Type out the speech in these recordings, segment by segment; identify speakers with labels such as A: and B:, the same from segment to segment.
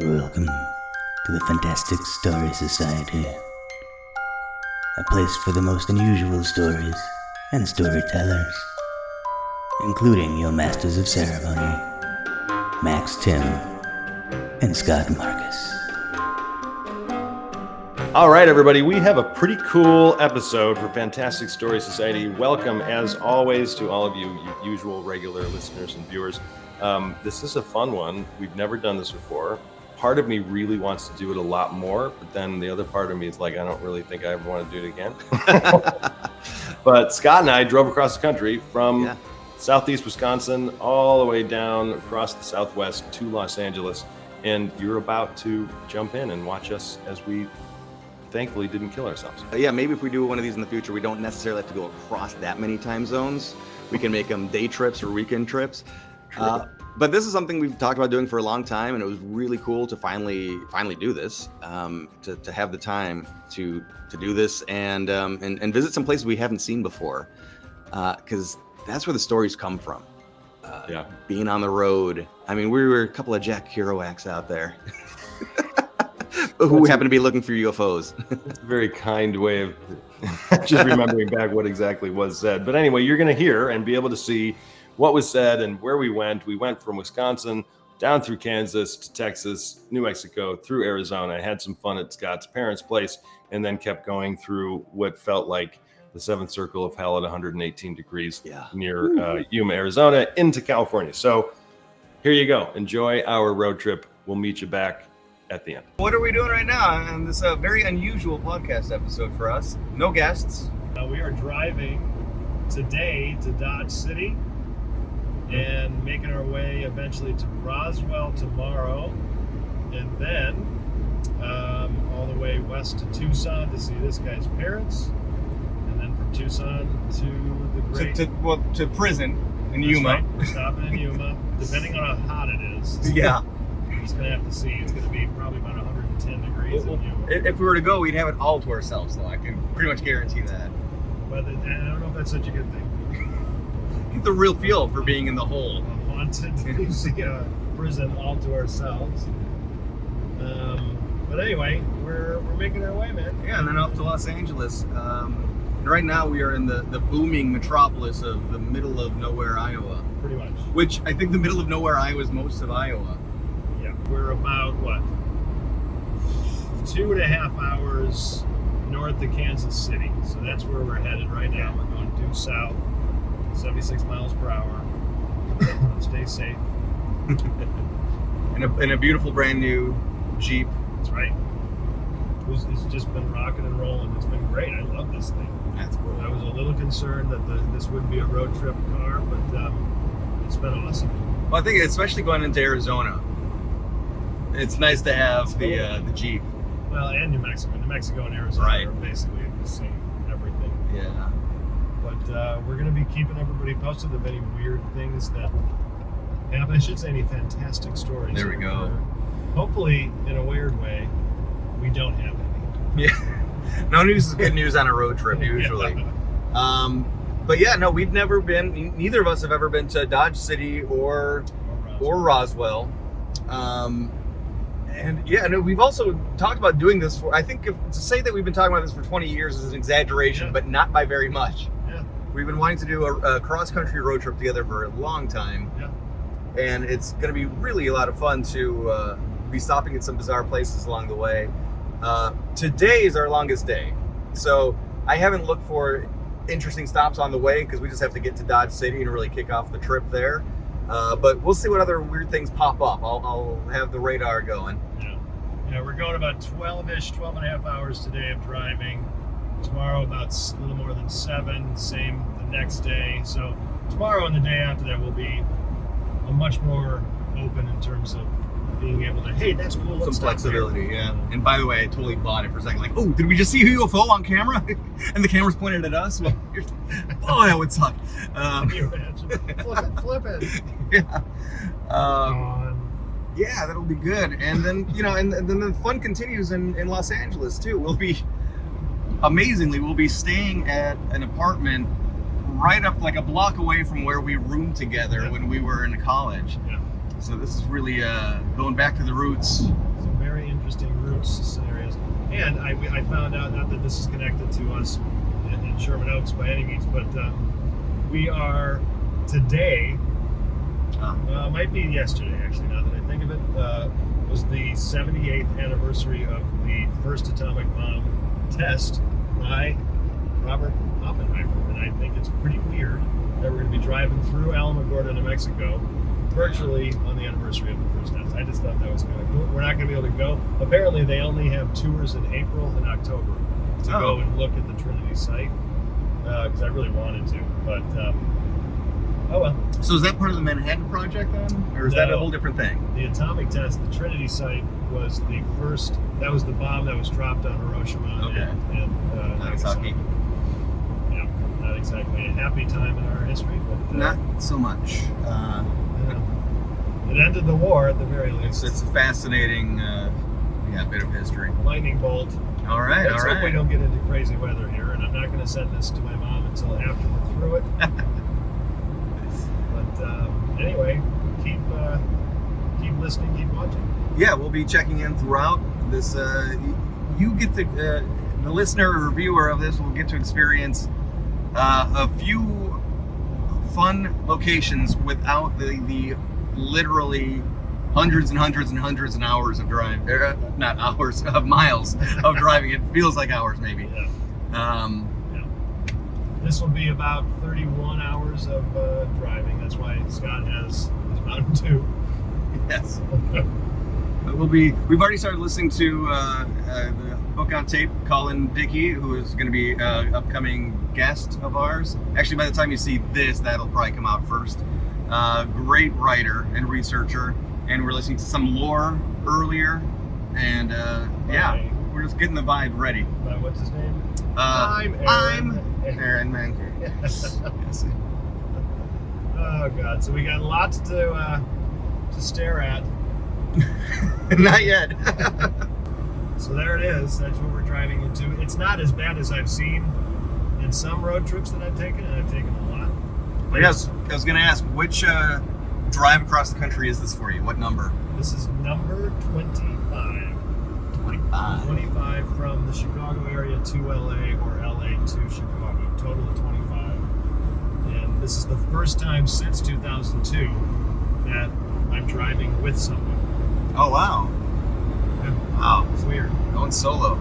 A: Welcome to the Fantastic Story Society, a place for the most unusual stories and storytellers, including your masters of ceremony, Max Tim and Scott Marcus.
B: All right, everybody, we have a pretty cool episode for Fantastic Story Society. Welcome, as always, to all of you usual regular listeners and viewers. This is a fun one. We've never done this before. Part of me really wants to do it a lot more, but then the other part of me is like, I don't really think I ever want to do it again. But Scott and I drove across the country from southeast Wisconsin all the way down across the southwest to Los Angeles, and you're about to jump in and watch us as we thankfully didn't kill ourselves.
C: Maybe if we do one of these in the future, we don't necessarily have to go across that many time zones. We can make them day trips or weekend trips. But this is something we've talked about doing for a long time, and it was really cool to finally do this, to have the time to do this and visit some places we haven't seen before, because that's where the stories come from. Being on the road. I mean, we were a couple of Jack Kerouacs out there who happened to be looking for UFOs.
B: That's a very kind way of just remembering back what exactly was said. But anyway, you're going to hear and be able to see what was said and where we went. We went from Wisconsin down through Kansas to Texas, New Mexico, through Arizona. I had some fun at Scott's parents' place, and then kept going through what felt like the seventh circle of hell at 118 degrees near Yuma, Arizona, into California. So here you go. Enjoy our road trip. We'll meet you back at the end.
C: What are we doing right now? And this is a very unusual podcast episode for us. No guests.
D: We are driving today to Dodge City and making our way eventually to Roswell tomorrow, and then all the way west to Tucson to see this guy's parents, and then from Tucson to the great
C: to prison in
D: That's
C: Yuma.
D: Right. We're stopping in Yuma, depending on how hot it is.
C: Yeah.
D: We're just gonna have to see. It's gonna be probably about 110 degrees in Yuma.
C: If we were to go, we'd have it all to ourselves, though. I can pretty much guarantee that.
D: But I don't know if that's such a good thing.
C: Get the real feel for being in the hole.
D: Wanted to see a prison all to ourselves. But anyway, we're making our way, man.
C: Yeah, and then off to Los Angeles. Right now we are in the booming metropolis of the middle of nowhere, Iowa.
D: Pretty much.
C: Which I think the middle of nowhere, Iowa is most of Iowa.
D: Yeah, we're about, 2.5 hours north of Kansas City. So that's where we're headed right now. We're going due south, 76 miles per hour. Stay safe.
C: in a beautiful brand new Jeep.
D: That's right. It's just been rocking and rolling. It's been great. I love this thing.
C: That's cool.
D: I was a little concerned that this wouldn't be a road trip car, but it's been awesome.
C: Well, I think especially going into Arizona, it's nice to have the Jeep.
D: Well, and New Mexico. New Mexico and Arizona are basically the same everything.
C: Yeah.
D: But we're going to be keeping everybody posted of any weird things that happen. I should say any fantastic stories.
C: There we go.
D: Hopefully, in a weird way, we don't have any.
C: Yeah. No news is good news on a road trip, usually. But yeah, no, we've never been, neither of us have ever been to Dodge City or Roswell. And yeah, no, we've also talked about doing this for, I think to say that we've been talking about this for 20 years is an exaggeration, but not by very much.
D: Yeah.
C: We've been wanting to do a cross-country road trip together for a long time.
D: Yeah.
C: And it's going to be really a lot of fun to be stopping at some bizarre places along the way. Today is our longest day. So I haven't looked for interesting stops on the way because we just have to get to Dodge City and really kick off the trip there. But we'll see what other weird things pop up. I'll have the radar going.
D: Yeah, we're going about 12 and a half hours today of driving. Tomorrow about a little more than 7, same the next day. So tomorrow and the day after that will be a much more open in terms of being able to, hey, that's cool.
C: Some flexibility, yeah. And by the way, I totally bought it for a second. Like, oh, did we just see a UFO on camera? And the camera's pointed at us? Well, oh, that would suck.
D: Can you imagine? Flip it.
C: Yeah. Yeah, that'll be good. And then, and then the fun continues in Los Angeles, too. We'll be staying at an apartment right up like a block away from where we roomed together when we were in college.
D: Yeah.
C: So this is really going back to the roots.
D: Some very interesting roots scenarios. And I found out, not that this is connected to us in Sherman Oaks by any means, but we are today, might be yesterday actually, now that I think of it, was the 78th anniversary of the first atomic bomb test by Robert Oppenheimer. And I think it's pretty weird that we're going to be driving through Alamogordo, New Mexico, virtually on the anniversary of the first test. I just thought that was kind of cool. We're not going to be able to go. Apparently, they only have tours in April and October to go and look at the Trinity site, because I really wanted to. But, oh well.
C: So is that part of the Manhattan Project then? Or is that a whole different thing?
D: The atomic test, the Trinity site, was the first, that was the bomb that was dropped on Hiroshima and
C: Nagasaki.
D: Yeah, not exactly a happy time in our history, but
C: Not so much.
D: it ended the war at the very least.
C: It's a fascinating bit of history.
D: Lightning bolt.
C: All right,
D: Let's hope we don't get into crazy weather here, and I'm not going to send this to my mom until after we're through it. But anyway, keep listening, keep watching.
C: Yeah, we'll be checking in throughout this. You get the listener or viewer of this will get to experience a few fun locations without the literally hundreds and hundreds and hundreds and hours of driving. Not hours, of miles of driving. It feels like hours, maybe.
D: Yeah. This will be about 31 hours of driving. That's why Scott has his Mountain Dew.
C: Yes. We've already started listening to the book on tape, Colin Dickey, who is going to be an upcoming guest of ours. Actually, by the time you see this, that'll probably come out first. Great writer and researcher, and we're listening to some lore earlier, and we're just getting the vibe ready.
D: What's his name?
C: I'm Aaron Manker. Yes.
D: Oh God! So we got lots to stare at.
C: Not yet.
D: So there it is. That's what we're driving into. It's not as bad as I've seen in some road trips that I've taken, and I've taken a lot.
C: But yes, I was going to ask, which drive across the country is this for you? What number?
D: This is number 25. 25 from the Chicago area to LA, or LA to Chicago. Total of 25. And this is the first time since 2002 that I'm driving with someone.
C: Oh, wow.
D: Yeah.
C: Wow.
D: It's weird.
C: Going solo.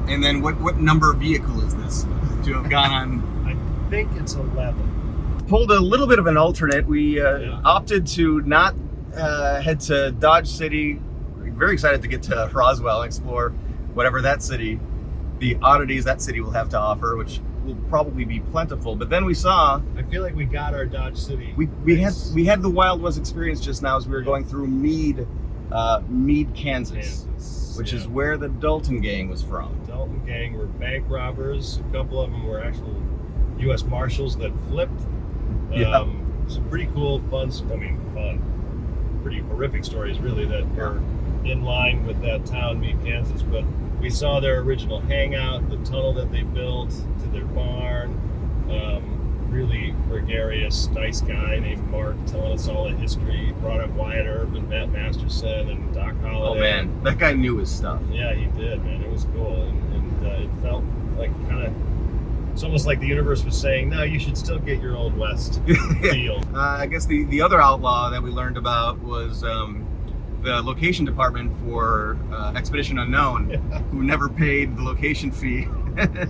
C: And then what number vehicle is this to have gone on?
D: I think it's 11.
C: Pulled a little bit of an alternate. We opted to not head to Dodge City. We're very excited to get to Roswell and explore whatever the oddities that city will have to offer, which will probably be plentiful. But then we saw,
D: I feel like we got our Dodge City.
C: we had the Wild West experience just now as we were going through Meade, Kansas, which is where the Daulton gang was from.
D: The Daulton gang were bank robbers. A couple of them were actual U.S. Marshals that flipped. Some pretty cool, pretty horrific stories, really, that were in line with that town, Meade, Kansas. But we saw their original hangout, the tunnel that they built to their barn. Really gregarious, nice guy named Mark telling us all the history. He brought up Wyatt Earp and Matt Masterson and Doc Holliday.
C: Oh man, that guy knew his stuff.
D: Yeah, he did, man. It was cool, and it felt like it's almost like the universe was saying, no, you should still get your Old West feel.
C: I guess the other outlaw that we learned about was the location department for Expedition Unknown, who never paid the location fee.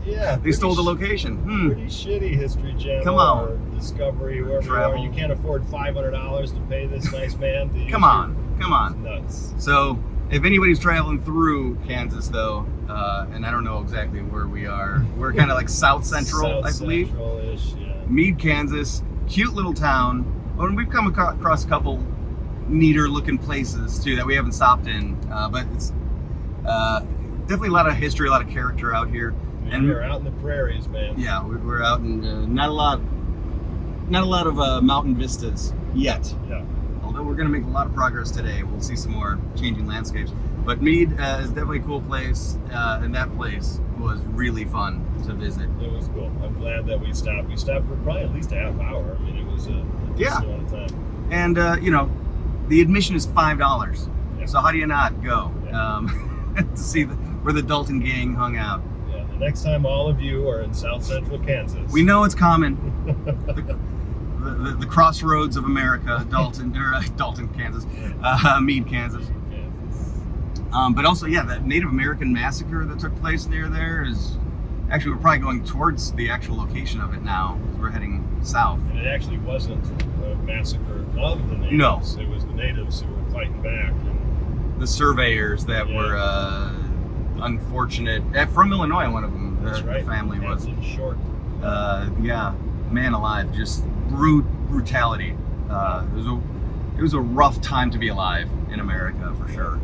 D: Yeah,
C: they stole the location.
D: Pretty shitty History Channel.
C: Come on.
D: Or Discovery, whoever
C: Travel.
D: you are. You can't afford $500 to pay this nice man.
C: Come on.
D: It's nuts.
C: So if anybody's traveling through Kansas, though, and I don't know exactly where we are, we're kind of like South Central, I believe.
D: Central-ish, yeah.
C: Meade, Kansas, cute little town. And we've come across a couple neater looking places too that we haven't stopped in, but it's definitely a lot of history, a lot of character out here.
D: And we're out in the prairies, man.
C: Yeah, we're out in not a lot of mountain vistas yet.
D: Yeah.
C: Although we're going to make a lot of progress today. We'll see some more changing landscapes. But Meade is definitely a cool place, and that place was really fun to visit.
D: It was cool. I'm glad that we stopped. We stopped for probably at least a half hour. I mean, it was a decent amount of time.
C: And the admission is $5.
D: Yeah.
C: So how do you not go
D: Yeah.
C: to see where the Daulton gang hung out?
D: Yeah, the next time all of you are in South Central Kansas.
C: We know it's common. the crossroads of America, Daulton, Kansas, Meade, Kansas. But also, yeah, that Native American massacre that took place near there is actually, we're probably going towards the actual location of it now because we're heading south.
D: And it actually wasn't a massacre of the natives.
C: No.
D: It was the natives who were fighting back. And
C: The surveyors that were unfortunate, from Illinois, one of them,
D: that's
C: the
D: right.
C: family was.
D: Hanson Short.
C: Yeah, man alive, just brutality. It was a rough time to be alive in America, for sure.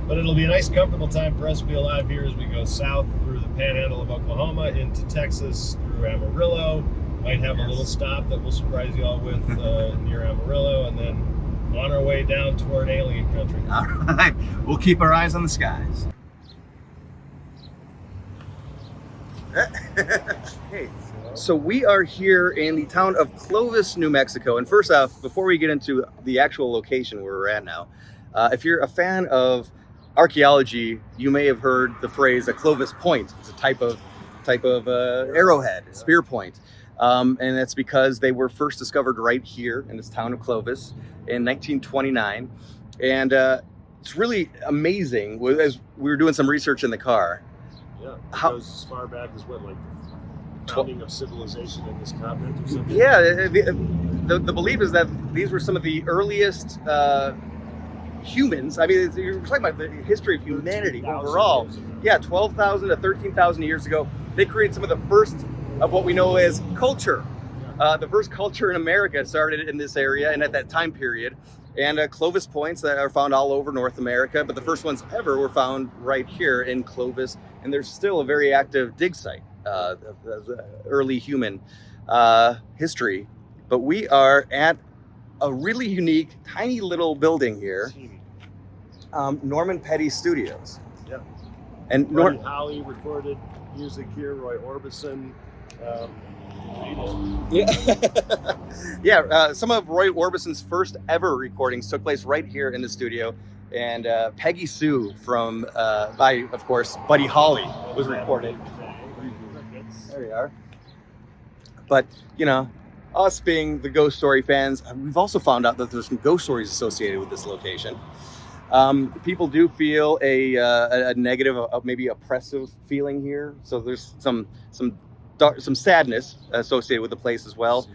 D: But it'll be a nice, comfortable time for us to be alive here as we go south through the panhandle of Oklahoma into Texas through Amarillo. Might have a little stop that we'll surprise you all with near Amarillo, and then on our way down toward alien country.
C: All right, we'll keep our eyes on the skies. Okay, so we are here in the town of Clovis, New Mexico. And first off, before we get into the actual location where we're at now, if you're a fan of archaeology, you may have heard the phrase a Clovis point. It's a type of arrowhead, spear point. And that's because they were first discovered right here in this town of Clovis in 1929. And it's really amazing. As we were doing some research in the car.
D: Yeah, it
C: How-
D: goes as far back as what, like the founding of civilization in this continent or something?
C: Yeah, the belief is that these were some of the earliest humans. I mean, you're talking about the history of humanity
D: 13,000
C: overall.
D: years ago.
C: Yeah, 12,000 to 13,000 years ago, they created some of the first of what we know as culture. The first culture in America started in this area and at that time period. And Clovis points that are found all over North America, but the first ones ever were found right here in Clovis. And there's still a very active dig site of early human history. But we are at a really unique, tiny little building here, Norman Petty Studios.
D: Yeah.
C: And
D: Buddy Holly recorded music here. Roy Orbison.
C: Yeah, some of Roy Orbison's first ever recordings took place right here in the studio. And Peggy Sue from, by, of course, Buddy Holly was recorded. There we are. But, you know, us being the ghost story fans, we've also found out that there's some ghost stories associated with this location. People do feel a negative, maybe oppressive feeling here. So there's some sadness associated with the place as well.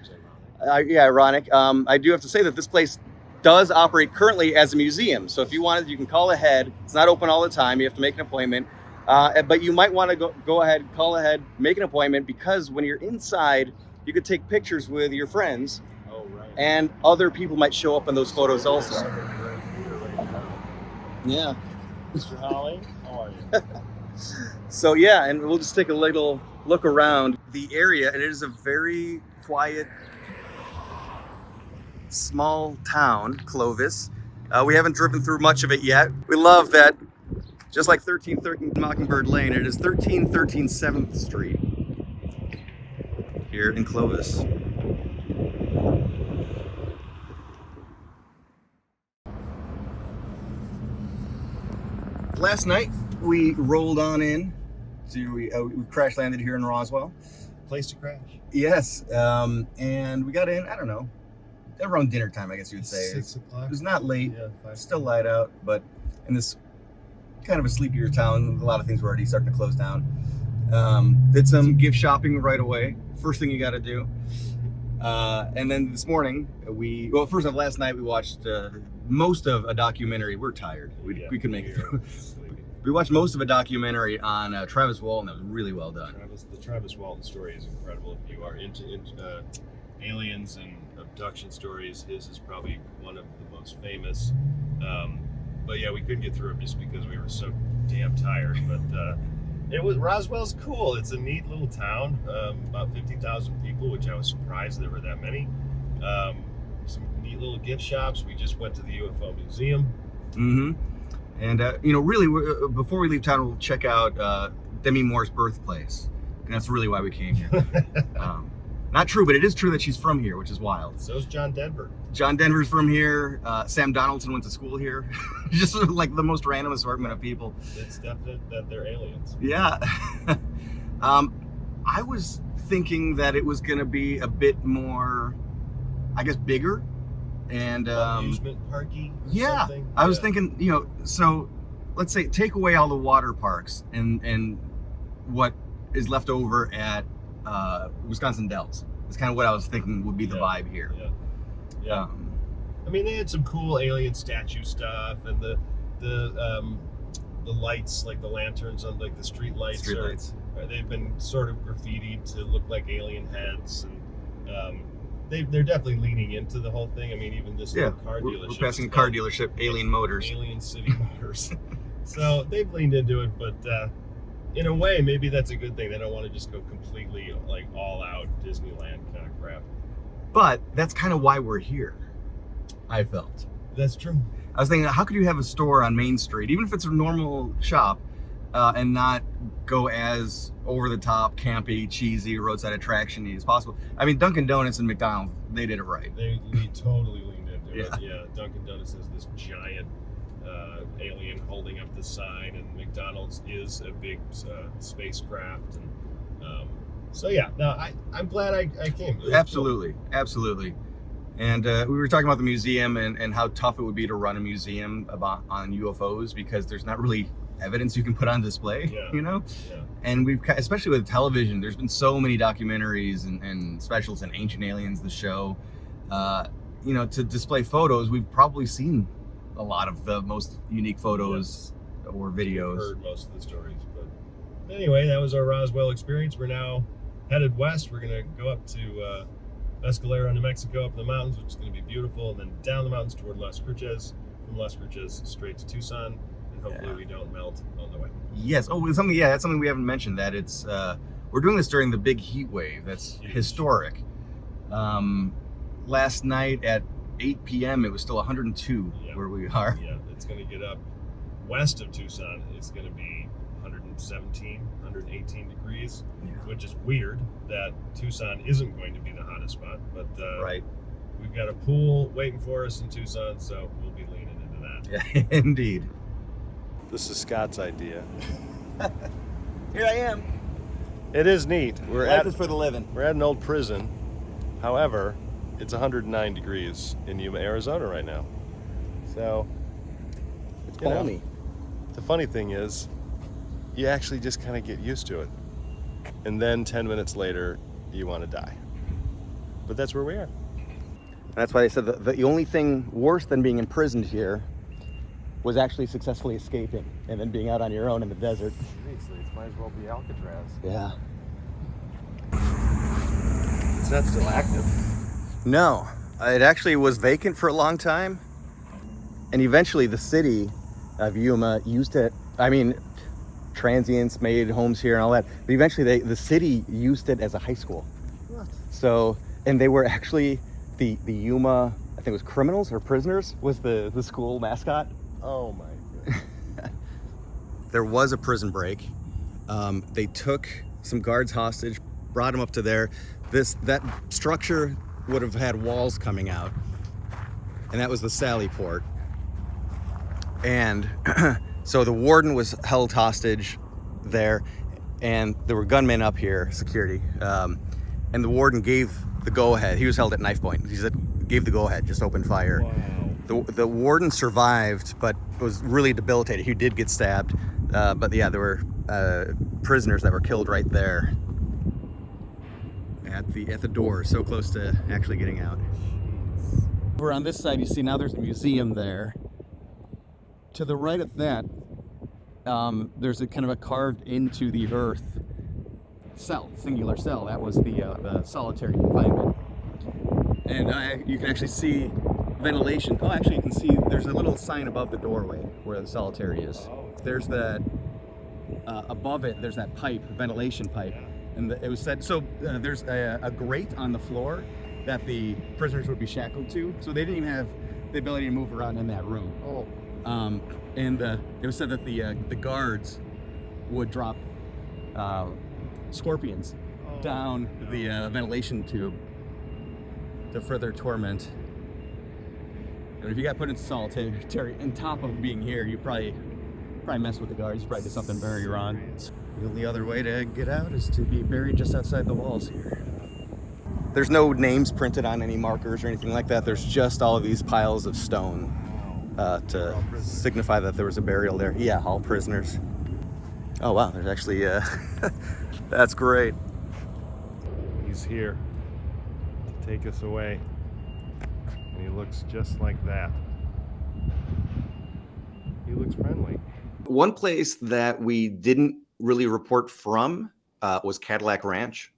C: Yeah, ironic. I do have to say that this place does operate currently as a museum. So if you wanted, you can call ahead. It's not open all the time. You have to make an appointment. But you might want to go ahead, call ahead, make an appointment, because when you're inside, you could take pictures with your friends.
D: Oh, right.
C: And other people might show up in those photos also. Yeah.
D: Mr. Holly, how are you?
C: So yeah, and we'll just take a little look around the area, and it is a very quiet, small town, Clovis. We haven't driven through much of it yet. We love that, just like 1313 Mockingbird Lane, it is 1313 7th Street here in Clovis. Last night, we rolled on in. So we crash landed here in Roswell.
D: Place to crash.
C: Yes, and we got in, I don't know, around dinner time, I guess you would say.
D: 6 o'clock.
C: It was not late,
D: Yeah, 5.
C: still light out, but in this kind of a sleepier town, a lot of things were already starting to close down. Did some gift shopping right away. First thing you got to do. And then this morning, first off, last night we watched most of a documentary. We're tired. We couldn't make it through. We watched most of a documentary on Travis Walton that was really well done.
D: The Travis Walton story is incredible. If you are into aliens and abduction stories, his is probably one of the most famous. But yeah, we couldn't get through it just because we were so damn tired. But Roswell's cool. It's a neat little town, about 50,000 people, which I was surprised there were that many. Some neat little gift shops. We just went to the UFO museum.
C: Mm-hmm. And, really, before we leave town, we'll check out Demi Moore's birthplace. And that's really why we came here. Not Not true, but it is true that she's from here, which is wild.
D: So's John Denver.
C: John Denver's from here. Sam Donaldson went to school here. Just like the most random assortment of people.
D: It's definite that they're aliens.
C: Yeah. I was thinking that it was going to be a bit more, I guess, bigger. And
D: amusement parky.
C: Yeah.
D: Something.
C: I was thinking, so let's say take away all the water parks and what is left over at Wisconsin Dells. That's kind of what I was thinking would be the vibe here.
D: Yeah. I mean, they had some cool alien statue stuff, and the lights, like the lanterns on like the street lights. They've been sort of graffitied to look like alien heads, and they're definitely leaning into the whole thing. I mean, even this little car dealership.
C: We're passing a car dealership, Alien Motors.
D: Alien City Motors. So they've leaned into it, but in a way, maybe that's a good thing. They don't want to just go completely like all out Disneyland kind of crap.
C: But that's kind of why we're here, I felt.
D: That's true.
C: I was thinking, how could you have a store on Main Street, even if it's a normal shop, and not go as over the top, campy, cheesy, roadside attraction-y as possible? I mean, Dunkin' Donuts and McDonald's, they did it right.
D: They totally leaned into it. Yeah, Dunkin' Donuts has this giant alien holding up the sign, and McDonald's is a big spacecraft. And so yeah, no, I'm glad I came.
C: Absolutely. And we were talking about the museum and how tough it would be to run a museum on UFOs, because there's not really evidence you can put on display,
D: Yeah.
C: And we've, especially with television, there's been so many documentaries and specials in Ancient Aliens, the show, to display photos. We've probably seen a lot of the most unique photos or videos.
D: I've heard most of the stories, but anyway, that was our Roswell experience. We're now headed west. We're gonna go up to Mescalero, New Mexico, up in the mountains, which is going to be beautiful, and then down the mountains toward Las Cruces, from Las Cruces straight to Tucson, and hopefully we don't melt on the way.
C: Yes. Oh, that's something we haven't mentioned, that it's we're doing this during the big heat wave. That's huge. Historic. Last night at 8 p.m. it was still 102 where we are.
D: Yeah, it's going to get up west of Tucson. It's going to be 117, 118 degrees, which is weird that Tucson isn't going to be the hottest spot, but
C: right.
D: We've got a pool waiting for us in Tucson, so we'll be leaning into that.
C: Yeah, indeed.
B: This is Scott's idea.
C: Here I am.
B: It is neat.
C: Life is for the living.
B: We're at an old prison. However, it's 109 degrees in Yuma, Arizona right now. So,
C: it's balmy.
B: The funny thing is, you actually just kind of get used to it. And then 10 minutes later, you want to die. But that's where we are.
C: That's why they said the only thing worse than being imprisoned here was actually successfully escaping and then being out on your own in the desert.
B: Seriously, it might as well be Alcatraz.
C: Yeah.
B: It's not still active.
C: No, it actually was vacant for a long time. And eventually the city of Yuma used it. I mean, transients made homes here and all that. But eventually the city used it as a high school.
B: What?
C: So, and they were actually the Yuma, I think it was Criminals or Prisoners was the school mascot.
B: Oh my goodness.
C: There was a prison break. They took some guards hostage, brought them up to there. That structure would have had walls coming out, and that was the Sally Port. And so the warden was held hostage there, and there were gunmen up here, security, and the warden gave the go-ahead. He was held at knife point. He gave the go-ahead, just open fire.
D: Wow.
C: The warden survived, but was really debilitated. He did get stabbed, but yeah, there were prisoners that were killed right there at the door, so close to actually getting out. Over on this side, you see now there's a museum there. To the right of that, there's a kind of a carved into the earth cell, singular cell. That was the solitary confinement. And you can actually see ventilation. Oh, actually you can see there's a little sign above the doorway where the solitary is. There's that, above it, there's that pipe, ventilation pipe. And it was said, so there's a grate on the floor that the prisoners would be shackled to. So they didn't even have the ability to move around in that room.
B: Oh.
C: And it was said that the guards would drop scorpions down the ventilation tube to further torment. And if you got put into solitary, on top of being here, you probably mess with the guards. You probably did something very wrong. The only other way to get out is to be buried just outside the walls here. There's no names printed on any markers or anything like that. There's just all of these piles of stone to signify that there was a burial there. Yeah, all prisoners. Oh wow, there's actually, that's great.
D: He's here to take us away. And he looks just like that. He looks friendly.
C: One place that we didn't really report from was Cadillac Ranch,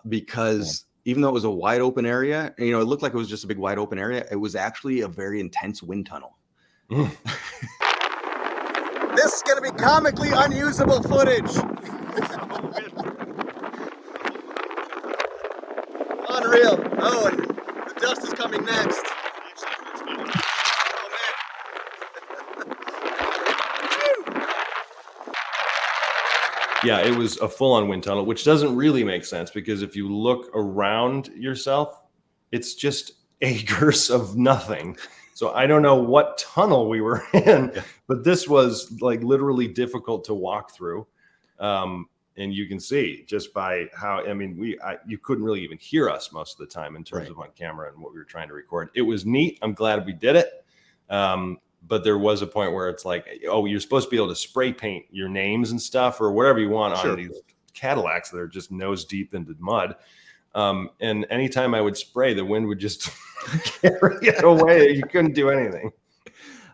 C: because even though it was a wide open area, it looked like it was just a big wide open area, it was actually a very intense wind tunnel. This is going to be comically unusable footage. Unreal. Oh, and the dust is coming next.
B: Yeah, it was a full-on wind tunnel, which doesn't really make sense because if you look around yourself, it's just acres of nothing. So I don't know what tunnel we were in, but this was like literally difficult to walk through. And you can see just by how, you couldn't really even hear us most of the time in terms of on camera and what we were trying to record. It was neat. I'm glad we did it. But there was a point where it's like, oh, you're supposed to be able to spray paint your names and stuff or whatever you want on these Cadillacs that are just nose deep into mud. And anytime I would spray, the wind would just carry it away. You couldn't do anything.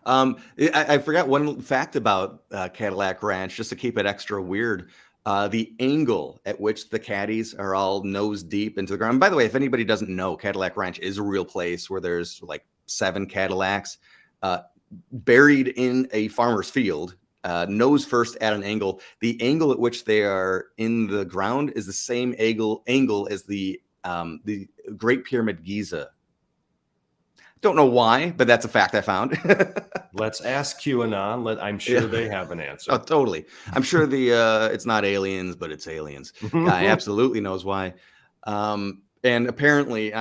C: I forgot one fact about Cadillac Ranch, just to keep it extra weird. The angle at which the caddies are all nose deep into the ground. By the way, if anybody doesn't know, Cadillac Ranch is a real place where there's like 7 Cadillacs buried in a farmer's field, nose first at an angle. The angle at which they are in the ground is the same angle as the Great Pyramid Giza. Don't know why, but that's a fact I found.
B: Let's ask QAnon. I'm sure they have an answer.
C: Oh, totally. I'm sure it's not aliens, but it's aliens. Guy absolutely knows why. And apparently,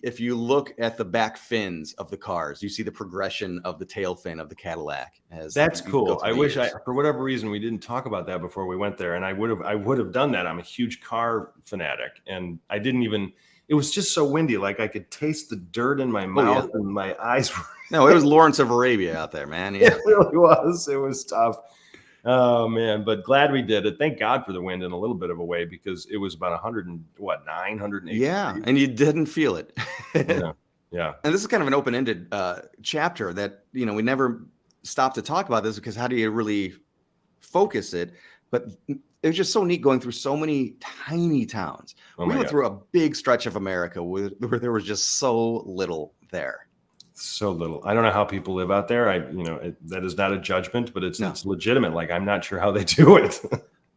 C: if you look at the back fins of the cars, you see the progression of the tail fin of the Cadillac.
B: That's cool. I wish for whatever reason, we didn't talk about that before we went there. And I would have done that. I'm a huge car fanatic. And I didn't even, it was just so windy. Like I could taste the dirt in my mouth and my eyes were.
C: No, it was Lawrence of Arabia out there, man. Yeah.
B: It really was. It was tough. Oh man, but glad we did it. Thank God for the wind in a little bit of a way because it was about 108.
C: Yeah, and you didn't feel it.
B: Yeah. And
C: this is kind of an open-ended chapter that we never stop to talk about this because how do you really focus it? But it was just so neat going through so many tiny towns. We went through a big stretch of America where there was just so little there.
B: So little. I don't know how people live out there. That is not a judgment, but it's legitimate. Like, I'm not sure how they do it.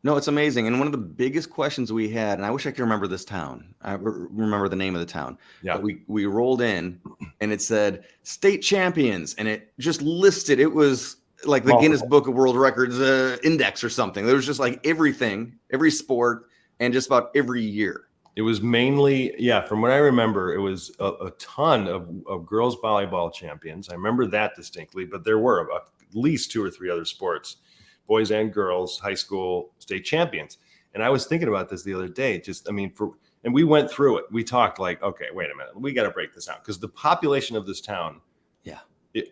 C: No, it's amazing. And one of the biggest questions we had, and I wish I could remember this town. I remember the name of the town. Yeah. But we rolled in and it said state champions and it just listed, it was like the Guinness Book of World Records index or something. There was just like everything, every sport and just about every year.
B: It was mainly, from what I remember, it was a ton of girls volleyball champions. I remember that distinctly, but there were at least 2 or 3 other sports, boys and girls, high school state champions. And I was thinking about this the other day, and we went through it. We talked like, okay, wait a minute, we got to break this out because the population of this town,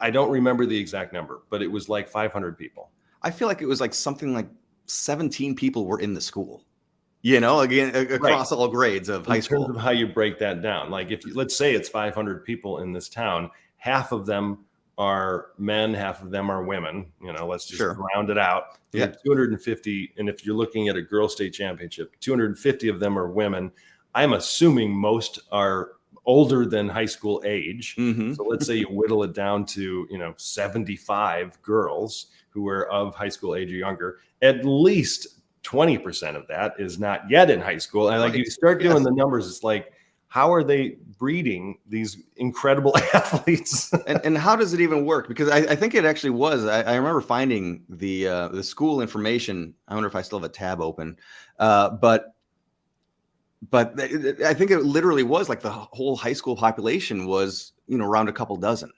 B: I don't remember the exact number, but it was like 500 people.
C: I feel like it was like something like 17 people were in the school. Again, across all grades of high school.
B: In terms of how you break that down. Like let's say it's 500 people in this town, half of them are men, half of them are women. Let's just round it out. Yeah. 250. And if you're looking at a girls state championship, 250 of them are women. I'm assuming most are older than high school age. Mm-hmm. So let's say you whittle it down to, 75 girls who are of high school age or younger. At least 20% of that is not yet in high school. And like you start doing the numbers, it's like, how are they breeding these incredible athletes?
C: and how does it even work? Because I think it actually was. I remember finding the school information. I wonder if I still have a tab open. But but I think it literally was like the whole high school population was, around a couple dozen.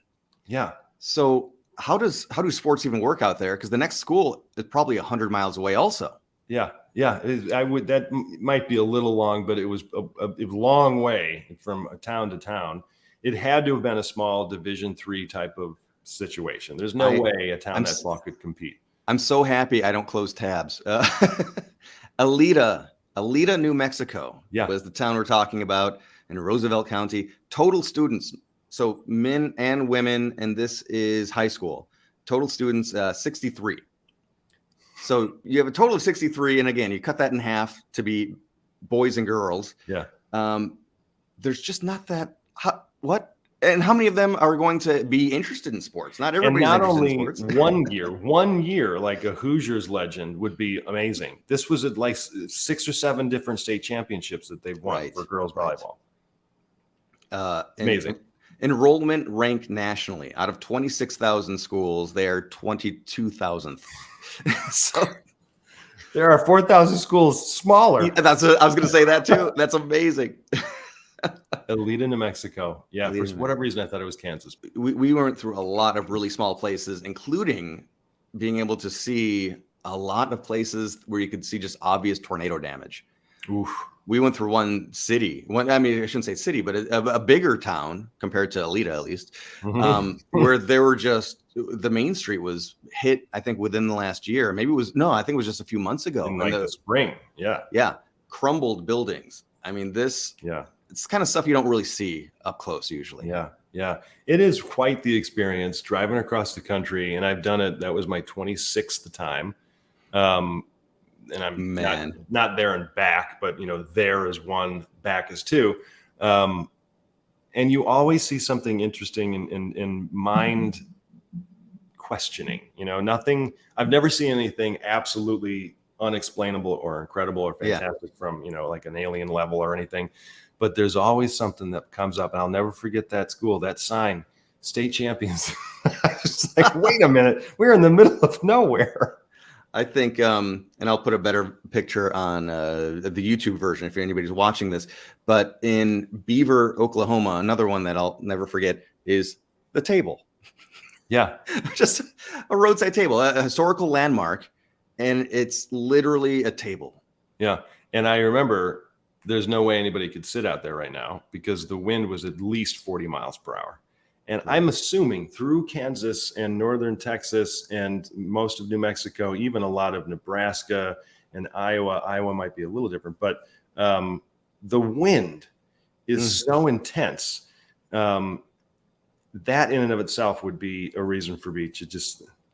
B: Yeah.
C: So how do sports even work out there? Because the next school is probably 100 miles away also.
B: Yeah. That might be a little long, but it was a long way from town to town. It had to have been a small Division III type of situation. There's no way a town that small could compete.
C: I'm so happy I don't close tabs. Elida, New Mexico was the town we're talking about in Roosevelt County. Total students, so men and women, and this is high school. Total students, 63. So you have a total of 63, and again, you cut that in half to be boys and girls.
B: Yeah.
C: There's just not that. What? And how many of them are going to be interested in sports? Not everybody's interested in sports.
B: one year, like a Hoosiers legend would be amazing. This was at like 6 or 7 different state championships that they've won for girls volleyball. Amazing.
C: Enrollment ranked nationally. Out of 26,000 schools, they are 22,000th. So
B: there are 4,000 schools smaller.
C: I was going to say that too. That's amazing.
B: Elida, New Mexico. Yeah, for whatever reason, I thought it was Kansas.
C: We went through a lot of really small places, including being able to see a lot of places where you could see just obvious tornado damage.
B: Oof.
C: We went through one city. I shouldn't say city, but a bigger town compared to Elida, at least, where there were just the main street was hit. I think within the last year. Maybe it was I think it was just a few months ago.
B: In the spring.
C: Yeah. Crumbled buildings. I mean, this. Yeah. It's kind of stuff you don't really see up close usually.
B: Yeah. It is quite the experience driving across the country, and I've done it. That was my 26th time. And I'm not there and back, but there is one, back is two. And you always see something interesting in mind questioning, nothing. I've never seen anything absolutely unexplainable or incredible or fantastic from, like an alien level or anything. But there's always something that comes up, and I'll never forget that school, that sign, state champions. It's like, wait a minute, we're in the middle of nowhere.
C: I think, and I'll put a better picture on the YouTube version if anybody's watching this, but in Beaver, Oklahoma, another one that I'll never forget is the table.
B: Yeah.
C: Just a roadside table, a historical landmark, and it's literally a table.
B: Yeah. And I remember there's no way anybody could sit out there right now because the wind was at least 40 miles per hour. And I'm assuming through Kansas and northern Texas and most of New Mexico, even a lot of Nebraska and Iowa. Iowa might be a little different, but the wind is so intense. That in and of itself would be a reason for me to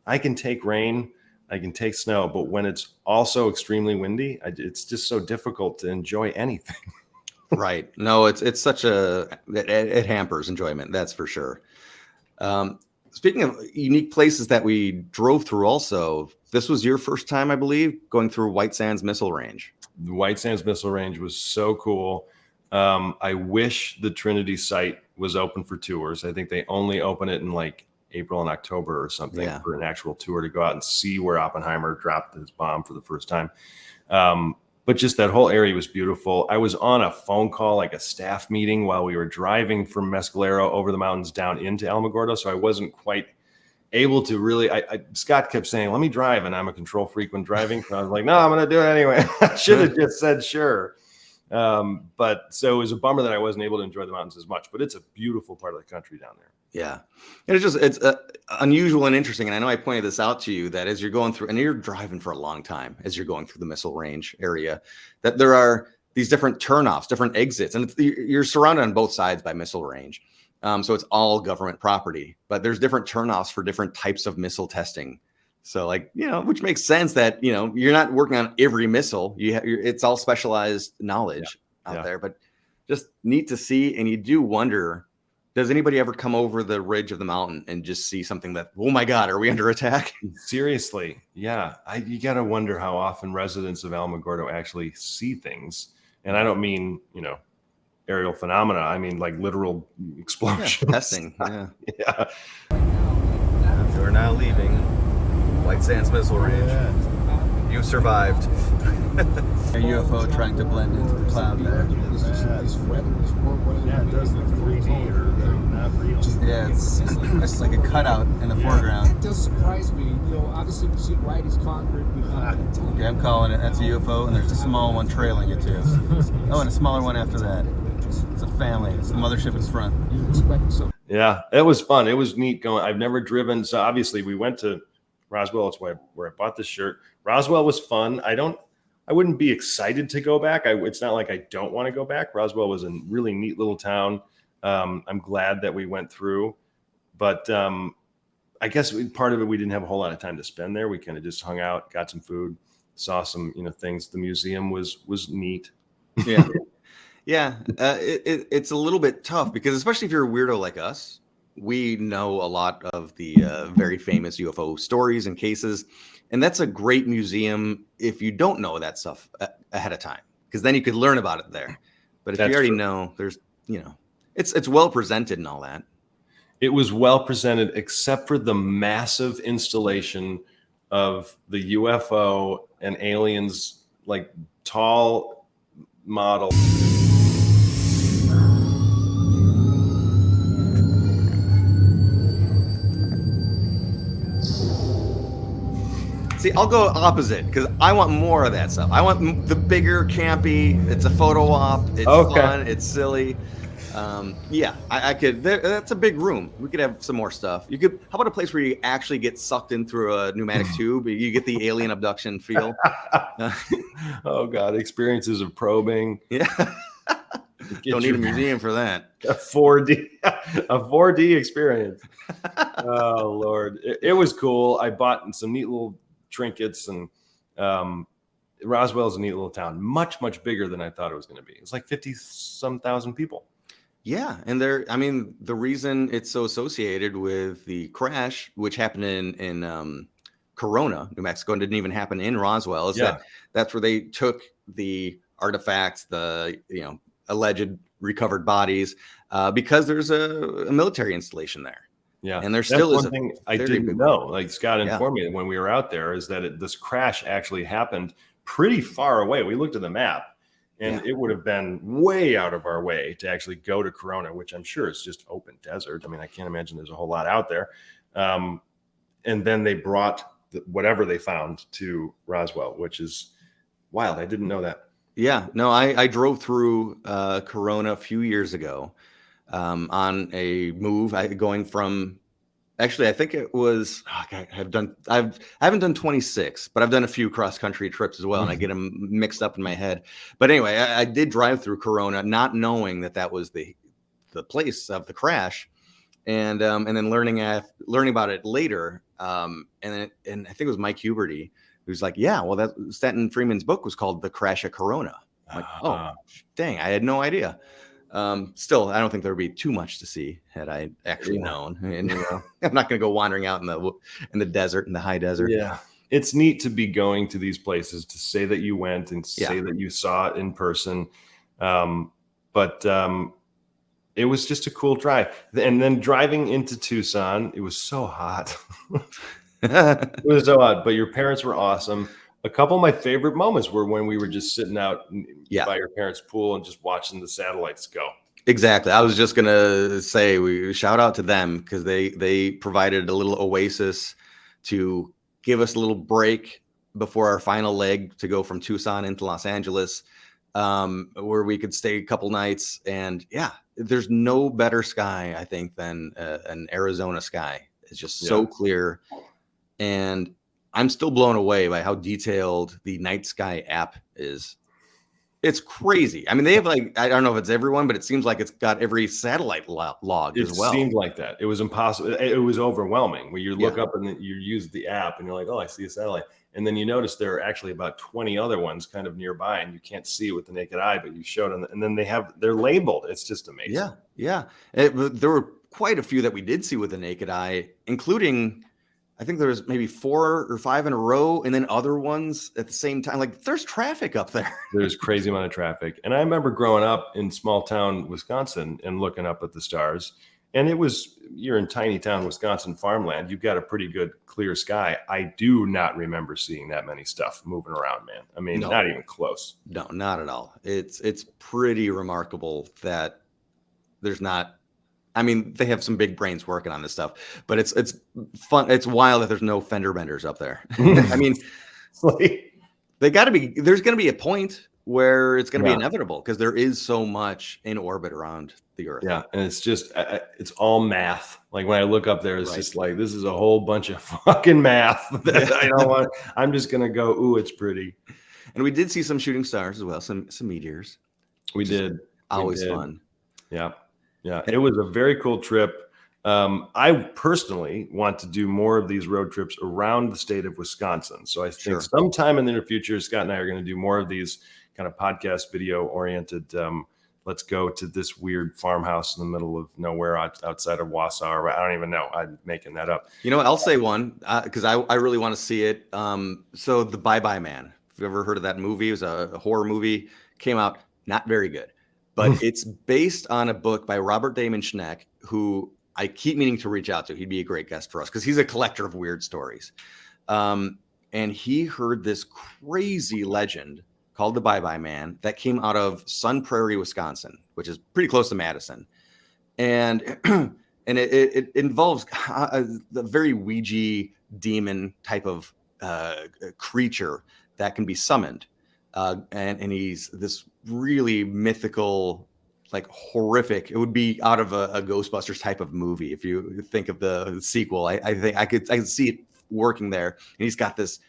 B: I can take rain, I can take snow, but when it's also extremely windy, it's just so difficult to enjoy anything.
C: Right. No, it's such it hampers enjoyment. That's for sure. Speaking of unique places that we drove through also, this was your first time, I believe, going through White Sands Missile Range.
B: The White Sands Missile Range was so cool. I wish the Trinity site was open for tours. I think they only open it in like April and October or something for an actual tour to go out and see where Oppenheimer dropped his bomb for the first time. But just that whole area was beautiful. I was on a phone call, like a staff meeting, while we were driving from Mescalero over the mountains down into Alamogordo. So I wasn't quite able to really, Scott kept saying, let me drive. And I'm a control freak when driving. So I was like, no, I'm going to do it anyway. I should have just said, sure. But so it was a bummer that I wasn't able to enjoy the mountains as much, but it's a beautiful part of the country down there.
C: Yeah. And it's unusual and interesting. And I know I pointed this out to you that as you're going through, and you're driving for a long time, as you're going through the missile range area, that there are these different turnoffs, different exits, and you're surrounded on both sides by missile range. So it's all government property, but there's different turnoffs for different types of missile testing. So which makes sense that, you're not working on every missile. It's all specialized knowledge out there, but just neat to see. And you do wonder, does anybody ever come over the ridge of the mountain and just see something that, oh my God, are we under attack?
B: Seriously. Yeah. You got to wonder how often residents of Alamogordo actually see things. And I don't mean, aerial phenomena. I mean like literal explosions.
C: Testing.
B: Yeah.
C: We're now leaving White Sands Missile Range. You survived.
E: A UFO trying to blend into the cloud there.
D: Yeah, it does look 3D or not real.
E: Yeah, it's like a cutout in the foreground.
F: That does surprise me. You know, obviously we see white as concrete.
E: Okay, I'm calling it. That's a UFO, and there's a small one trailing it too. Oh, and a smaller one after that. It's a family. It's the mothership in front.
B: Yeah, it was fun. It was neat going. I've never driven. So obviously we went to Roswell. It's where I bought this shirt. Roswell was fun. I wouldn't be excited to go back. It's not like I don't want to go back. Roswell was a really neat little town. I'm glad that we went through, but I guess part of it, we didn't have a whole lot of time to spend there. We kind of just hung out, got some food, saw some, things. The museum was neat.
C: Yeah. Yeah. It's a little bit tough because especially if you're a weirdo like us, we know a lot of the very famous UFO stories and cases. And that's a great museum if you don't know that stuff ahead of time, because then you could learn about it there. But if you already know, there's, it's well presented and all that.
B: It was well presented, except for the massive installation of the UFO and aliens, like tall model.
C: See, I'll go opposite because I want more of that stuff. I want the bigger, campy. It's a photo op. It's fun. It's silly. Yeah, I could. That's a big room. We could have some more stuff. You could. How about a place where you actually get sucked in through a pneumatic tube? You get the alien abduction feel.
B: Oh God, experiences of probing.
C: Yeah. Don't need a museum for that.
B: A 4D experience. Oh Lord, it was cool. I bought some neat little trinkets, and Roswell is a neat little town, much bigger than I thought it was going to be. It's like 50-some thousand people.
C: Yeah, and the reason it's so associated with the crash, which happened in Corona, New Mexico, and didn't even happen in Roswell, is that's where they took the artifacts, the alleged recovered bodies, because there's a military installation there.
B: Yeah,
C: and there still is
B: one thing I didn't know. Like Scott informed me when we were out there, is that this crash actually happened pretty far away. We looked at the map, and it would have been way out of our way to actually go to Corona, which I'm sure is just open desert. I mean, I can't imagine there's a whole lot out there. And then they brought whatever they found to Roswell, which is wild. I didn't know that.
C: Yeah, no, I drove through Corona a few years ago on a move. Going from, actually, I think it was, I haven't done 26, but I've done a few cross country trips as well, and I get them mixed up in my head. But anyway, I did drive through Corona, not knowing that was the place of the crash, and then learning about it later, and I think it was Mike Huberty who's like, yeah, well, that Stanton Freeman's book was called The Crash at Corona. I'm like, oh, dang, I had no idea. Still, I don't think there would be too much to see had I actually known. And I'm not going to go wandering out in the desert, in the high desert.
B: Yeah, it's neat to be going to these places, to say that you went and say that you saw it in person. But it was just a cool drive. And then driving into Tucson, it was so hot. It was so odd, but your parents were awesome. A couple of my favorite moments were when we were just sitting out by your parents' pool and just watching the satellites go.
C: Exactly. I was just gonna say, we shout out to them because they provided a little oasis to give us a little break before our final leg to go from Tucson into Los Angeles, where we could stay a couple nights. And there's no better sky, I think, than an Arizona sky. It's just so clear. And I'm still blown away by how detailed the Night Sky app is. It's crazy. I mean, they have I don't know if it's everyone, but it seems like it's got every satellite log as well.
B: It seemed like that. It was impossible. It was overwhelming when you look up and then you use the app and you're like, oh, I see a satellite. And then you notice there are actually about 20 other ones kind of nearby, and you can't see it with the naked eye, but you showed them. And then they're labeled. It's just amazing.
C: Yeah. There were quite a few that we did see with the naked eye, including, I think there was maybe 4 or 5 in a row, and then other ones at the same time. Like, there's traffic up there.
B: There's crazy amount of traffic. And I remember growing up in small town Wisconsin and looking up at the stars. And you're in tiny town, Wisconsin farmland. You've got a pretty good clear sky. I do not remember seeing that many stuff moving around, man. I mean, not even close.
C: No, not at all. It's pretty remarkable that there's not. I mean, they have some big brains working on this stuff, but it's fun. It's wild that there's no fender benders up there. I mean, they got to be. There's going to be a point where it's going to be inevitable because there is so much in orbit around the Earth.
B: Yeah, and it's just it's all math. Like when I look up there, it's just like this is a whole bunch of fucking math that I don't want. I'm just gonna go, ooh, it's pretty.
C: And we did see some shooting stars as well, some meteors.
B: We did.
C: Always fun.
B: Yeah. It was a very cool trip. I personally want to do more of these road trips around the state of Wisconsin. So I think sometime in the near future, Scott and I are going to do more of these kind of podcast video oriented. Let's go to this weird farmhouse in the middle of nowhere outside of Wausau. Or I don't even know. I'm making that up.
C: You know, I'll say one because I really want to see it. So the Bye Bye Man. If you've ever heard of that movie, it was a horror movie. Came out not very good, but it's based on a book by Robert Damon Schneck, who I keep meaning to reach out to. He'd be a great guest for us because he's a collector of weird stories. And he heard this crazy legend called the Bye Bye Man that came out of Sun Prairie, Wisconsin, which is pretty close to Madison. And it involves the very Ouija demon type of creature that can be summoned. And he's this really mythical, like horrific. It would be out of a Ghostbusters type of movie. If you think of the sequel, I think I could see it working there. And he's got this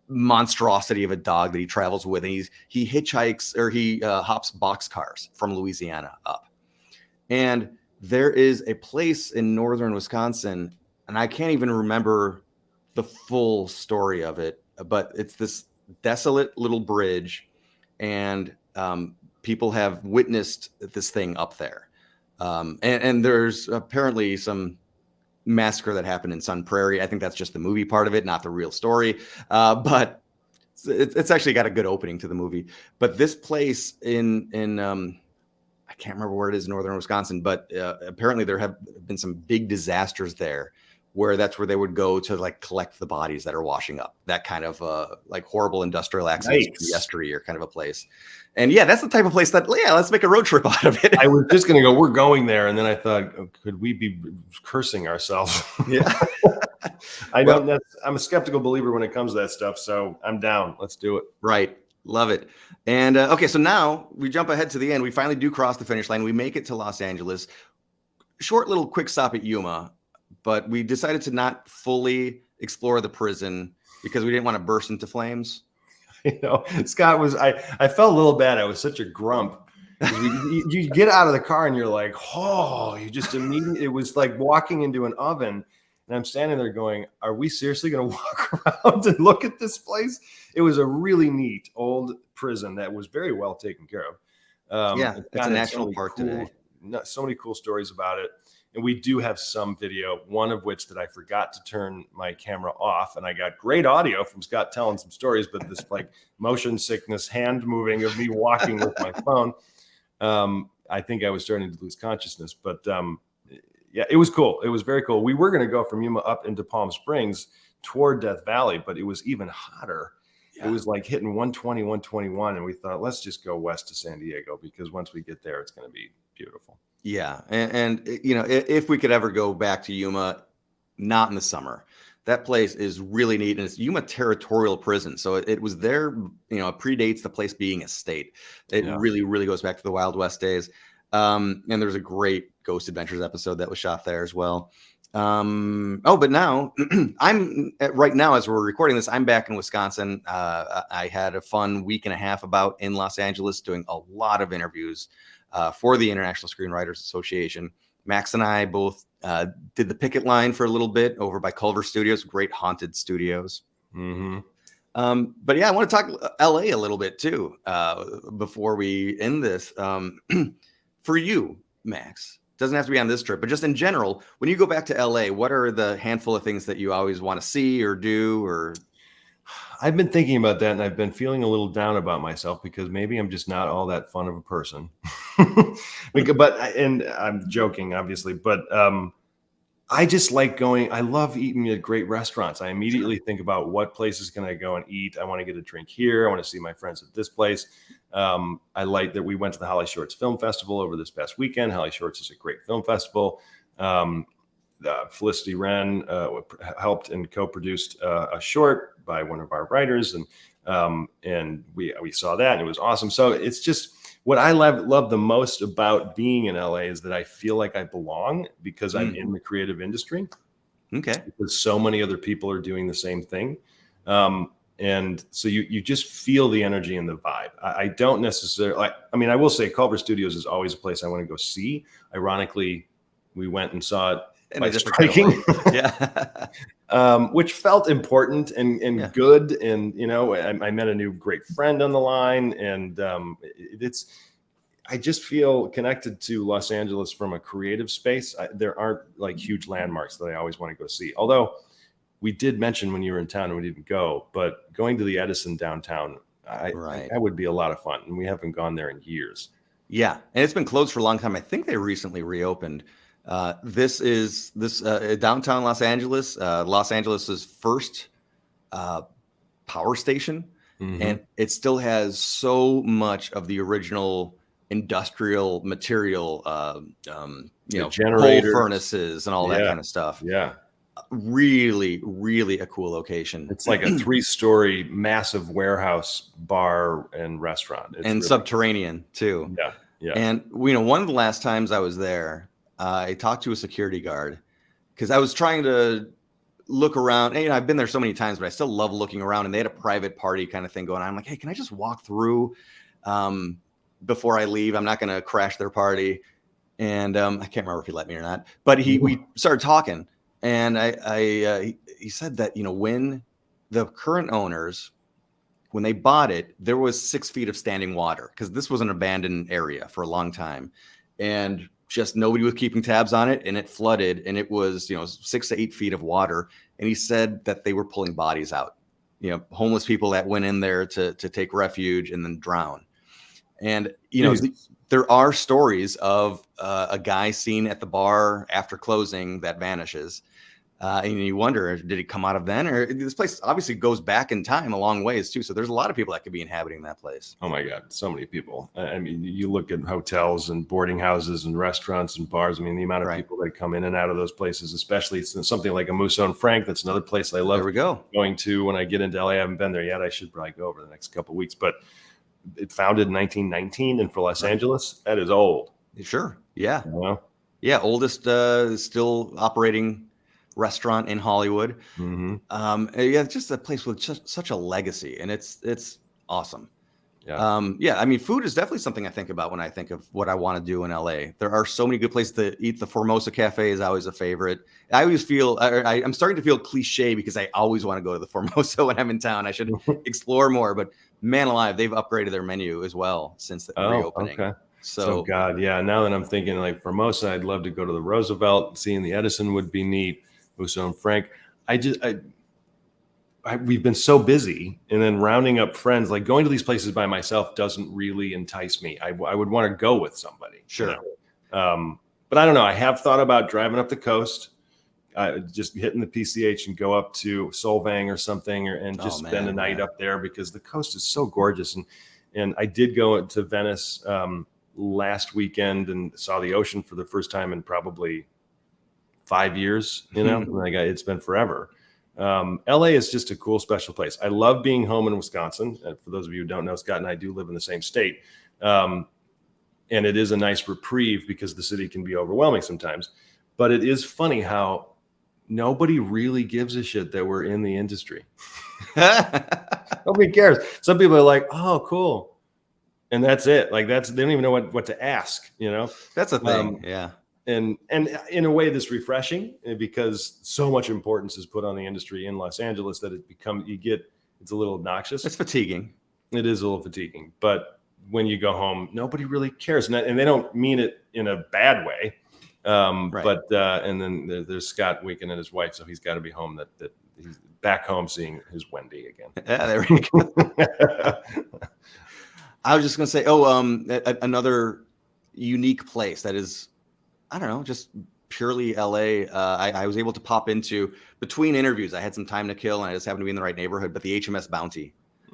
C: monstrosity of a dog that he travels with, and he hitchhikes or he hops boxcars from Louisiana up. And there is a place in northern Wisconsin, and I can't even remember the full story of it, but it's this desolate little bridge, and people have witnessed this thing up there. And there's apparently some massacre that happened in Sun Prairie. I think that's just the movie part of it, not the real story. But it's actually got a good opening to the movie. But this place in I can't remember where it is in northern Wisconsin, but apparently there have been some big disasters there, where that's where they would go to like collect the bodies that are washing up. That kind of like horrible industrial accidents from yesteryear kind of a place. And yeah, that's the type of place that, let's make a road trip out of it.
B: I was just going to go, we're going there. And then I thought, could we be cursing ourselves?
C: Yeah.
B: I'm a skeptical believer when it comes to that stuff. So I'm down. Let's do it.
C: Right. Love it. And okay, so now we jump ahead to the end. We finally do cross the finish line. We make it to Los Angeles. Short little quick stop at Yuma, but we decided to not fully explore the prison because we didn't want to burst into flames.
B: You know, Scott I felt a little bad. I was such a grump. You get out of the car and you're like, oh, you just immediately, it was like walking into an oven. And I'm standing there going, are we seriously going to walk around and look at this place? It was a really neat old prison that was very well taken care of.
C: It's a national park today.
B: So many cool stories about it. And we do have some video, one of which that I forgot to turn my camera off. And I got great audio from Scott telling some stories, but this like motion sickness, hand moving of me walking with my phone. I think I was starting to lose consciousness, but yeah, it was cool. It was very cool. We were going to go from Yuma up into Palm Springs toward Death Valley, but it was even hotter. Yeah. It was like hitting 120, 121. And we thought, let's just go west to San Diego, because once we get there, it's going to be beautiful.
C: Yeah. And you know, if we could ever go back to Yuma, not in the summer, that place is really neat. And it's Yuma Territorial Prison. So it was there, you know, it predates the place being a state. It really, really goes back to the Wild West days. And there's a great Ghost Adventures episode that was shot there as well. But now right now, as we're recording this, I'm back in Wisconsin. I had a fun week and a half in Los Angeles, doing a lot of interviews for the International Screenwriters Association. Max and I both did the picket line for a little bit over by Culver Studios, great haunted studios.
B: Mm-hmm.
C: But yeah, I want to talk LA a little bit too, before we end this. For you, Max, doesn't have to be on this trip, but just in general, when you go back to LA, what are the handful of things that you always want to see or do? Or
B: I've been thinking about that, and I've been feeling a little down about myself because maybe I'm just not all that fun of a person. And I'm joking, obviously, but I just like going. I love eating at great restaurants. I immediately think about what places can I go and eat. I want to get a drink here. I want to see my friends at this place. I like that we went to the Holly Shorts Film Festival over this past weekend. Holly Shorts is a great film festival. Felicity Wren helped and co-produced a short by one of our writers, and we saw that, and it was awesome. So it's just what I love the most about being in LA is that I feel like I belong because I'm in the creative industry.
C: Okay.
B: Because so many other people are doing the same thing. And so you just feel the energy and the vibe. I don't necessarily, I mean, I will say Culver Studios is always a place I want to go see. Ironically, we went and saw it by striking, which felt important and good. And, you know, I met a new great friend on the line, and I just feel connected to Los Angeles from a creative space. There aren't like huge landmarks that I always want to go see. Although we did mention when you were in town and we didn't go, but going to the Edison Downtown, that would be a lot of fun. And we haven't gone there in years. Yeah.
C: And it's been closed for a long time. I think they recently reopened. This is downtown Los Angeles, Los Angeles's first power station. And it still has so much of the original industrial material,
B: generators,
C: coal furnaces and all that kind of stuff.
B: Yeah.
C: Really, really a cool location.
B: It's like a 3-story massive warehouse, bar, and restaurant. It's
C: and really subterranean too.
B: Yeah. Yeah.
C: And one of the last times I was there, I talked to a security guard because I was trying to look around. And, I've been there so many times, but I still love looking around. And they had a private party kind of thing going on. I'm like, hey, can I just walk through before I leave? I'm not going to crash their party. And I can't remember if he let me or not. But we started talking, and he said that when the current owners, when they bought it, there was 6 feet of standing water because this was an abandoned area for a long time, and just nobody was keeping tabs on it, and it flooded, and it was 6 to 8 feet of water. And he said that they were pulling bodies out, homeless people that went in there to take refuge and then drown. And there are stories of a guy seen at the bar after closing that vanishes. And you wonder, did he come out of then? Or this place obviously goes back in time a long ways too. So there's a lot of people that could be inhabiting that place.
B: Oh my God, so many people. I mean, you look at hotels and boarding houses and restaurants and bars. I mean, the amount of people that come in and out of those places, especially something like a Musso and Frank. That's another place I love going to when I get into LA. I haven't been there yet. I should probably go over the next couple of weeks. But it founded in 1919, and for Los Angeles, that is old.
C: Sure. Yeah. Yeah. Oldest still operating restaurant in Hollywood. It's just a place with such a legacy, and it's awesome. I mean, food is definitely something I think about when I think of what I want to do in LA. There are so many good places to eat. The Formosa Cafe is always a favorite. I always feel I'm starting to feel cliche because I always want to go to the Formosa when I'm in town. I should explore more, but man alive, they've upgraded their menu as well since the reopening.
B: Okay. So God, yeah. Now that I'm thinking like Formosa, I'd love to go to the Roosevelt. Seeing the Edison would be neat. Musso and Frank. We've been so busy, and then rounding up friends, like going to these places by myself doesn't really entice me. I would want to go with somebody.
C: Sure.
B: But I don't know. I have thought about driving up the coast, just hitting the PCH and go up to Solvang or something, and just spend a night up there because the coast is so gorgeous. And I did go to Venice last weekend and saw the ocean for the first time in probably 5 years, like it's been forever. LA is just a cool, special place. I love being home in Wisconsin. For those of you who don't know, Scott and I do live in the same state. And it is a nice reprieve because the city can be overwhelming sometimes. But it is funny how nobody really gives a shit that we're in the industry. Nobody cares. Some people are like, oh, cool. And that's it. Like they don't even know what to ask,
C: That's a thing.
B: And in a way that's refreshing because so much importance is put on the industry in Los Angeles that it's a little obnoxious.
C: It's fatiguing.
B: It is a little fatiguing, but when you go home, nobody really cares. And they don't mean it in a bad way. But and then there's Scott Weekend and his wife. So he's got to be home that he's back home seeing his Wendy again.
C: Yeah, there we go. I was just gonna say, another unique place that is, I don't know, just purely LA. I was able to pop into between interviews. I had some time to kill, and I just happened to be in the right neighborhood. But the HMS Bounty.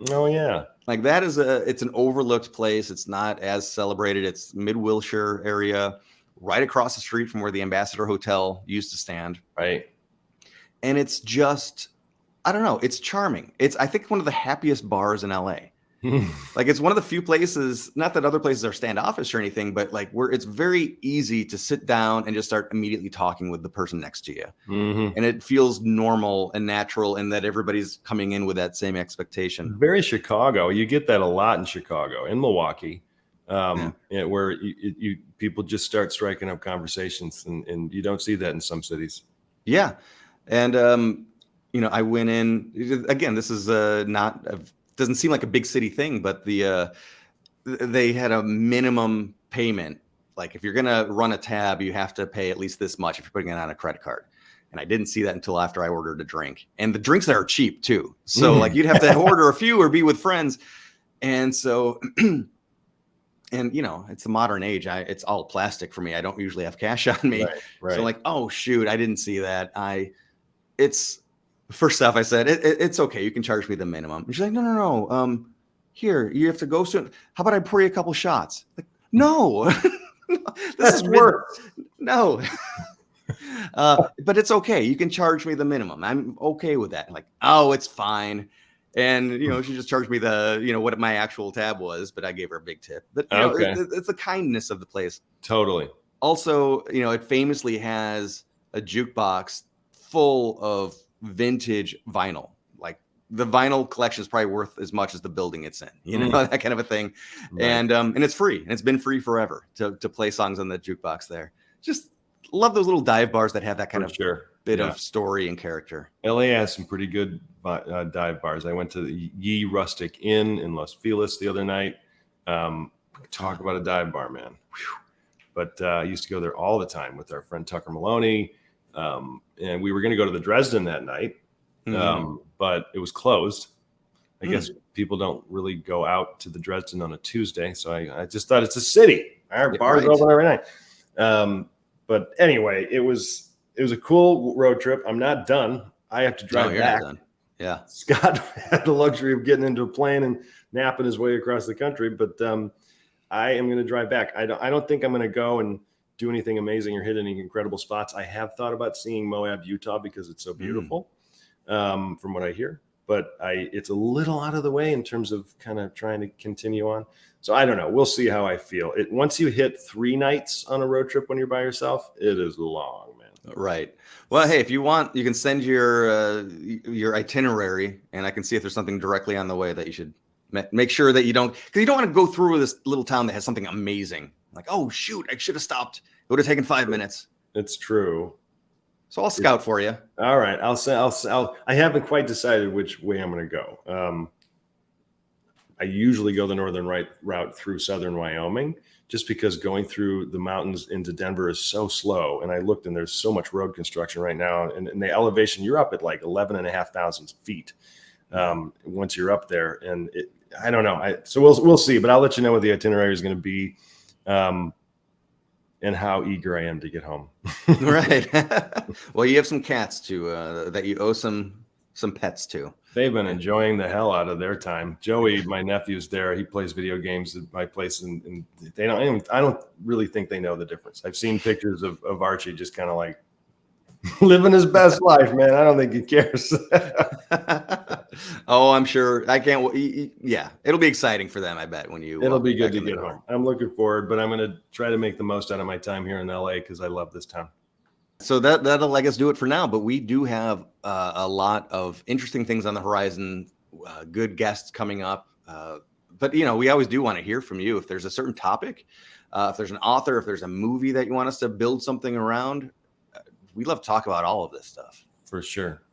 B: Oh yeah,
C: like that is it's an overlooked place. It's not as celebrated. It's mid-Wilshire area, right across the street from where the Ambassador Hotel used to stand.
B: Right.
C: And it's just, I don't know, it's charming. It's, I think, one of the happiest bars in LA. Like, it's one of the few places, not that other places are standoffish or anything, but like where it's very easy to sit down and just start immediately talking with the person next to you. And it feels normal and natural, and that everybody's coming in with that same expectation.
B: Very Chicago. You get that a lot in Chicago, in Milwaukee, where you people just start striking up conversations, and you don't see that in some cities.
C: Yeah. And, I went in, again, this is doesn't seem like a big city thing, but they had a minimum payment. Like, if you're going to run a tab, you have to pay at least this much if you're putting it on a credit card. And I didn't see that until after I ordered a drink. And the drinks there are cheap too. So like, you'd have to order a few or be with friends. And so, and it's the modern age. It's all plastic for me. I don't usually have cash on me. Right. So like, oh shoot, I didn't see that. First off, I said, it's okay. You can charge me the minimum. And she's like, no. Here, you have to go soon. How about I pour you a couple shots? Like, no, this is worse. No. But it's okay. You can charge me the minimum. I'm okay with that. I'm like, oh, it's fine. And, she just charged me what my actual tab was, but I gave her a big tip. But it's the kindness of the place.
B: Totally.
C: Also, it famously has a jukebox full of vintage vinyl. Like, the vinyl collection is probably worth as much as the building it's in, that kind of a thing. Right. And it's free, and it's been free forever to play songs on the jukebox there. Just love those little dive bars that have that kind of bit of story and character.
B: LA has some pretty good dive bars. I went to the Ye Rustic Inn in Los Feliz the other night. Talk about a dive bar, man. Whew. But I used to go there all the time with our friend Tucker Maloney. And we were going to go to the Dresden that night, but it was closed. I guess people don't really go out to the Dresden on a Tuesday. So I just thought, it's a city. Our bar's open every night. But anyway, it was a cool road trip. I'm not done. I have to drive back.
C: Not done. Yeah.
B: Scott had the luxury of getting into a plane and napping his way across the country, but I am going to drive back. I don't think I'm going to go and do anything amazing or hit any incredible spots. I have thought about seeing Moab, Utah, because it's so beautiful, from what I hear. But it's a little out of the way in terms of kind of trying to continue on. So I don't know. We'll see how I feel. Once you hit 3 nights on a road trip when you're by yourself, it is long, man.
C: Right. Well, hey, if you want, you can send your itinerary, and I can see if there's something directly on the way that you should make sure that you don't, because you don't want to go through this little town that has something amazing. Like, oh shoot, I should have stopped. It would have taken 5 minutes.
B: It's true.
C: So I'll scout for you.
B: All right. I haven't quite decided which way I'm going to go. I usually go the northern route through southern Wyoming, just because going through the mountains into Denver is so slow. And I looked, and there's so much road construction right now. And the elevation, you're up at like 11,500 feet once you're up there. And I don't know. So we'll see. But I'll let you know what the itinerary is going to be. And how eager I am to get home.
C: Right. Well, you have some cats that you owe some pets to.
B: They've been enjoying the hell out of their time. Joey, my nephew's there. He plays video games at my place, and I don't really think they know the difference. I've seen pictures of Archie just kind of like living his best life, man. I don't think he cares.
C: Oh, I'm sure. I can't. Yeah, it'll be exciting for them, I bet, when you.
B: It'll be good to get home. I'm looking forward, but I'm going to try to make the most out of my time here in LA because I love this town.
C: So that'll let us do it for now. But we do have a lot of interesting things on the horizon. Good guests coming up. But we always do want to hear from you. If there's a certain topic, if there's an author, if there's a movie that you want us to build something around, we love to talk about all of this stuff.
B: For sure.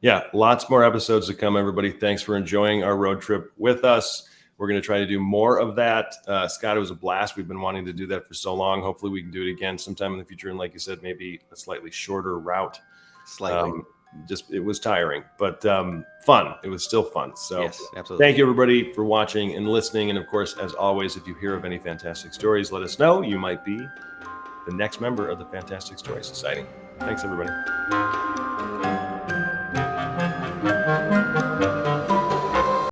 B: Yeah, lots more episodes to come, everybody. Thanks for enjoying our road trip with us. We're going to try to do more of that. Scott, it was a blast. We've been wanting to do that for so long. Hopefully we can do it again sometime in the future. And like you said, maybe a slightly shorter route.
C: Slightly.
B: it was tiring, but fun. It was still fun. So
C: Yes, absolutely.
B: thank you everybody for watching and listening. And of course, as always, if you hear of any fantastic stories, let us know. You might be the next member of the Fantastic Story Society. Thanks, everybody.